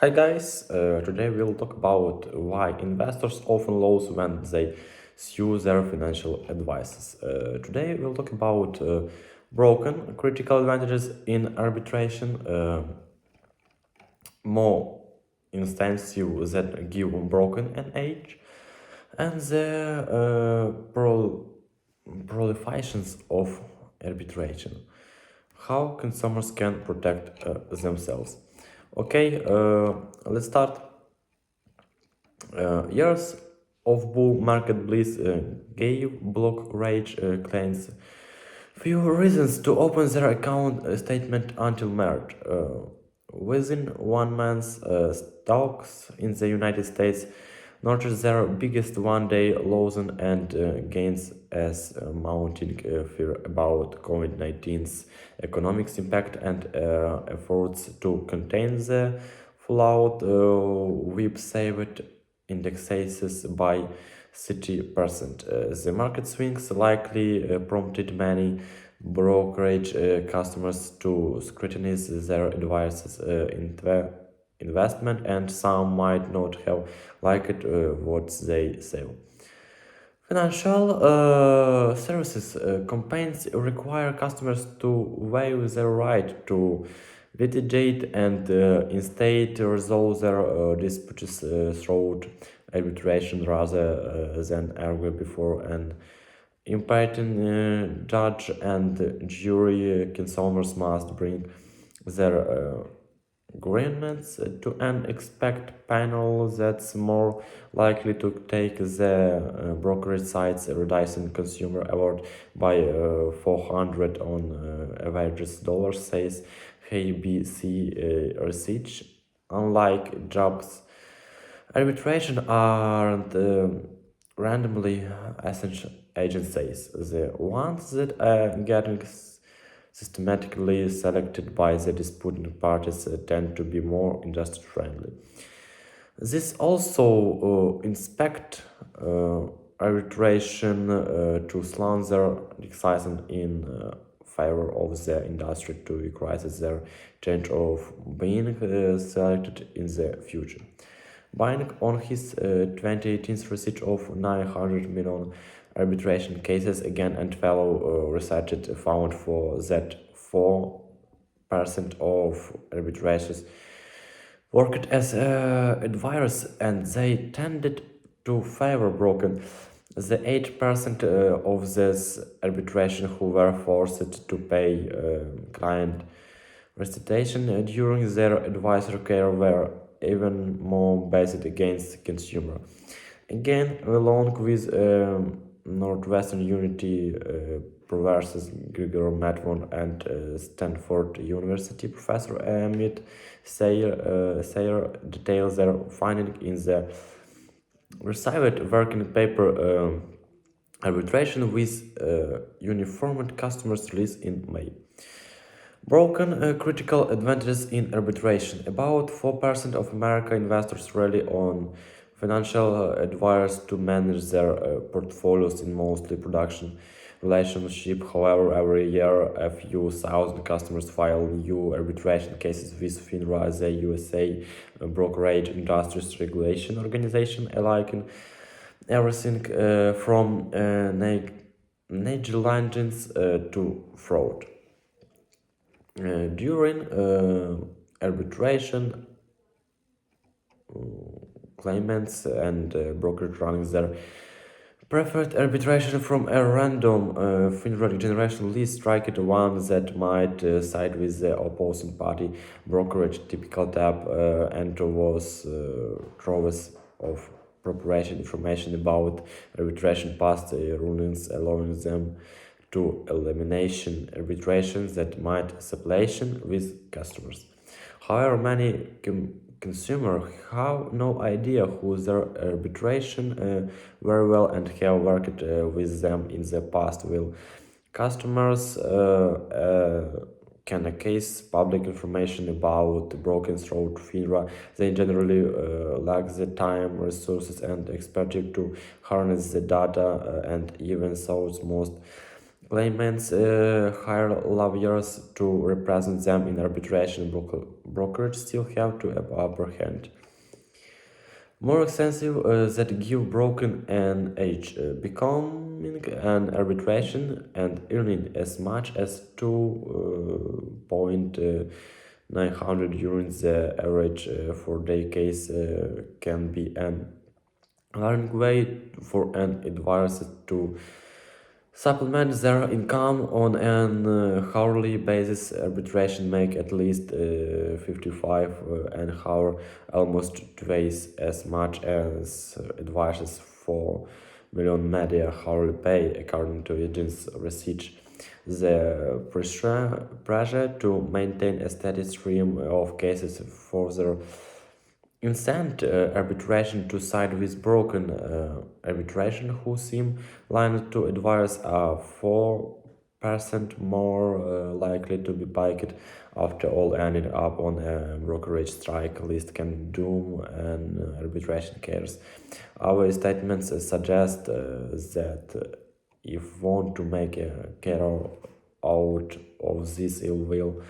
Hi guys, today we'll talk about why investors often lose when they sue their financial advisors. Today we'll talk about broken critical advantages in arbitration, more instances that give broken an edge, and the proliferations of arbitration. How consumers can protect themselves. Okay, let's start. Years of bull market bliss gave brokerage clients few reasons to open their account statement until March. Within 1 month, stocks in the United States notched their biggest one-day lows and gains as mounting fear about COVID-19's economic impact and efforts to contain the fallout whip saved indexes by 30%. The market swings likely prompted many brokerage customers to scrutinize their advisors' investment, and some might not have liked what they say. Financial services campaigns require customers to waive their right to litigate and instead resolve their disputes through arbitration rather than argue before an impartial judge and jury. Consumers must bring their agreements to an expect panel that's more likely to take the brokerage side's reducing consumer award by 400 on average dollars, says ABC research. Unlike jobs, arbitration aren't randomly essential agencies. The ones that are getting systematically selected by the disputing parties tend to be more industry friendly. This also inspect arbitration to slander decision in favor of the industry to increase their chance of being selected in the future. Buying on his 2018 research of 900 million arbitration cases again and fellow researchers found for that 4% of arbitrations worked as advisors and they tended to favor broken. The 8% of this arbitration who were forced to pay client restitution during their advisory care were even more based against consumer. Again, along with Northwestern Unity professors Gregor Matvon and Stanford University professor Amit Sayer details their finding in the received working paper arbitration with uniformed customers release in May. Broken critical advantages in arbitration. About 4% of American investors rely on financial advisors to manage their portfolios in mostly production relationship. However, every year a few thousand customers file new arbitration cases with FINRA, the USA Brokerage Industries Regulation Organization, alike in everything from negligence to fraud. During arbitration, claimants and brokers running their preferred arbitration from a random FINRA generation list, strike it one that might side with the opposing party. Brokerage typical tab and was troves of preparation information about arbitration past rulings, allowing them to elimination arbitrations that might separation with customers. However, many consumers have no idea who their arbitration very well and have worked with them in the past. Will customers can case public information about broken through FINRA? They generally lack the time, resources, and expertise to harness the data, and even so, most Claimants hire lawyers to represent them in arbitration. Brokerage still have to have upper hand. More extensive that give broken an age, becoming an arbitration and earning as much as 2.900 euros the average for their case can be an alarming way for an advisor to supplement their income on an hourly basis. Arbitration make at least 55 an hour, almost twice as much as advisors for million media hourly pay, according to agents' research. The pressure to maintain a steady stream of cases further instant arbitration to side with broken arbitration who seem lined to advise are 4% more likely to be picked after all ending up on a brokerage strike list can doom an arbitration case. Our statements suggest that if want to make a career out of this, it will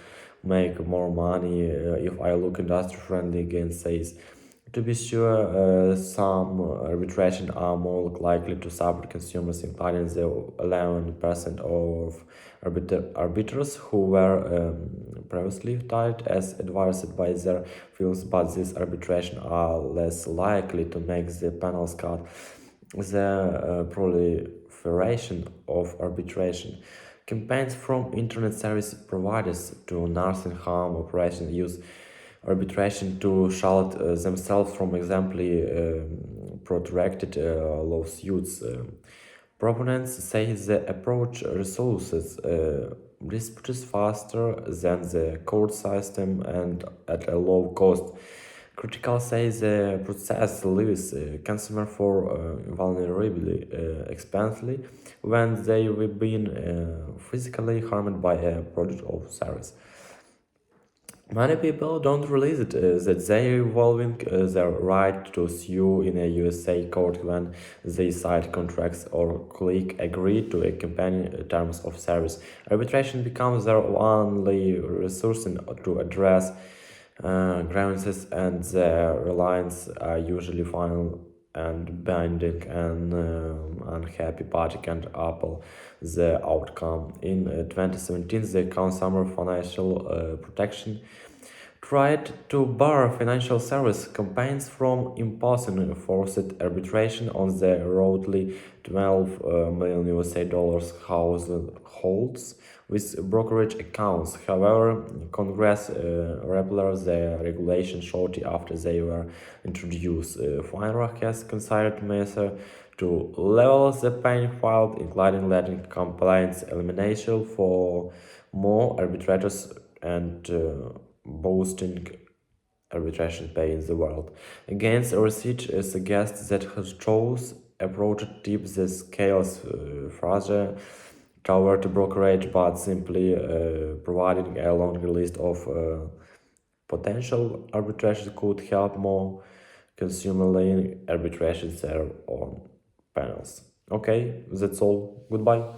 make more money. If I look industry friendly again says, to be sure, some arbitration are more likely to support consumers, including the 11% of arbiters who were previously tied as advised by their firms, but these arbitration are less likely to make the panels cut. The proliferation of arbitration campaigns from internet service providers to nursing home operations use arbitration to shield themselves from exemplary protracted lawsuits. Proponents say the approach resolves disputes faster than the court system and at a low cost. Critical say the process leaves consumer for vulnerably expensively when they have been physically harmed by a product or service. Many people don't realize that they are involving their right to sue in a USA court when they sign contracts or click agree to accompany terms of service. Arbitration becomes their only resource to address grievances, and their reliance are usually final and binding. An unhappy party can appeal the outcome. In 2017, the Consumer Financial Protection tried to bar financial service companies from imposing forced arbitration on the roughly 12 million USA dollars households with brokerage accounts. However, Congress repealed the regulation shortly after they were introduced. FINRA has considered measures to level the playing field, including letting compliance elimination for more arbitrators and boosting arbitration pay in the world. Against research suggests that How's approach tips the scales further toward brokerage, but simply providing a longer list of potential arbitrations could help more consumer-led arbitrations their own panels. Okay, that's all. Goodbye.